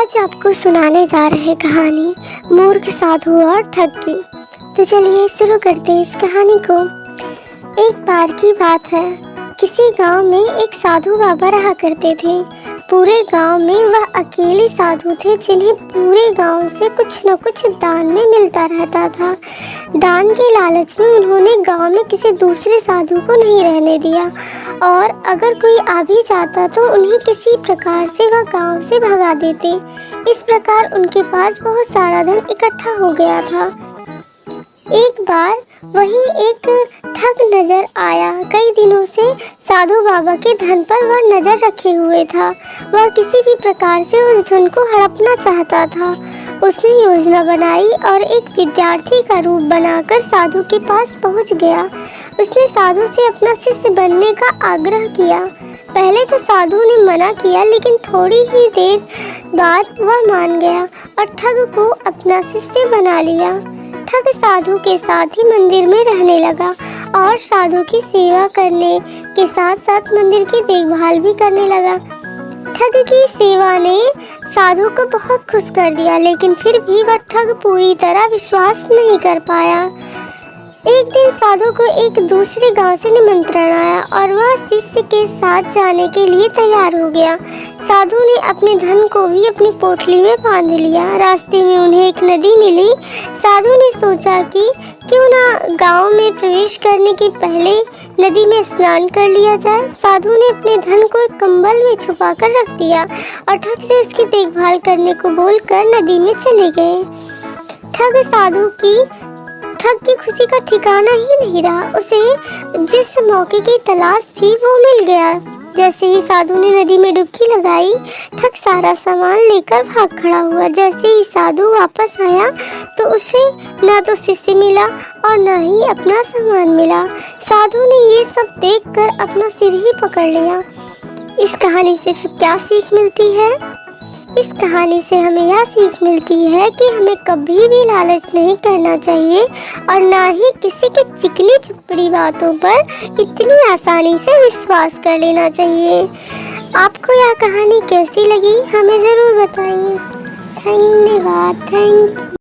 आज आपको सुनाने जा रहे कहानी मूर्ख साधु और ठग की। तो चलिए शुरू करते हैं इस कहानी को। एक बार की बात है, किसी गांव में एक साधु बाबा रहा करते थे। पूरे गांव में वह अकेले साधु थे जिन्हें पूरे गांव से कुछ न कुछ दान में मिलता रहता था। दान के लालच में उन्होंने गांव में किसी दूसरे साधु को नहीं रहने दिया और अगर कोई आ भी जाता तो उन्हें किसी प्रकार से वह गांव से भगा देते। इस प्रकार उनके पास बहुत सारा धन इकट्ठा हो गया था। एक बार वही एक ठग नजर आया। कई दिनों से साधु बाबा के धन पर वह नजर रखे हुए था। वह किसी भी प्रकार से उस धन को हड़पना चाहता था। उसने योजना बनाई और एक विद्यार्थी का रूप बनाकर साधु के पास पहुंच गया। उसने साधु से अपना शिष्य बनने का आग्रह किया। पहले तो साधु ने मना किया, लेकिन थोड़ी ही देर बाद वह मान गया और ठग को अपना शिष्य बना लिया। ठग साधु के साथ ही मंदिर में रहने लगा और साधु की सेवा करने के साथ साथ मंदिर की देखभाल भी करने लगा। ठग की सेवा ने साधु को बहुत खुश कर दिया, लेकिन फिर भी वह ठग पूरी तरह विश्वास नहीं कर पाया। एक दिन साधु को एक दूसरे गांव से निमंत्रण आया और वह शिष्य के साथ जाने के लिए तैयार हो गया। साधु ने अपने धन को भी अपनी पोटली में बांध लिया। रास्ते में उन्हें एक नदी मिली। साधु ने सोचा कि क्यों ना गांव में प्रवेश करने के पहले नदी में स्नान कर लिया जाए। साधु ने अपने धन को एक कंबल में छुपा कर रख दिया और ठग से उसकी देखभाल करने को बोलकर नदी में चले गए। ठग की खुशी का ठिकाना ही नहीं रहा। उसे जिस मौके की तलाश थी वो मिल गया। जैसे ही साधु ने नदी में डुबकी लगाई, ठग सारा सामान लेकर भाग खड़ा हुआ। जैसे ही साधु वापस आया तो उसे ना तो शिष्य मिला और ना ही अपना सामान मिला। साधु ने ये सब देखकर अपना सिर ही पकड़ लिया। इस कहानी से फिर क्या सीख मिलती है? इस कहानी से हमें यह सीख मिलती है कि हमें कभी भी लालच नहीं करना चाहिए और ना ही किसी की चिकनी चुपड़ी बातों पर इतनी आसानी से विश्वास कर लेना चाहिए। आपको यह कहानी कैसी लगी हमें ज़रूर बताइए। धन्यवाद। Thank you.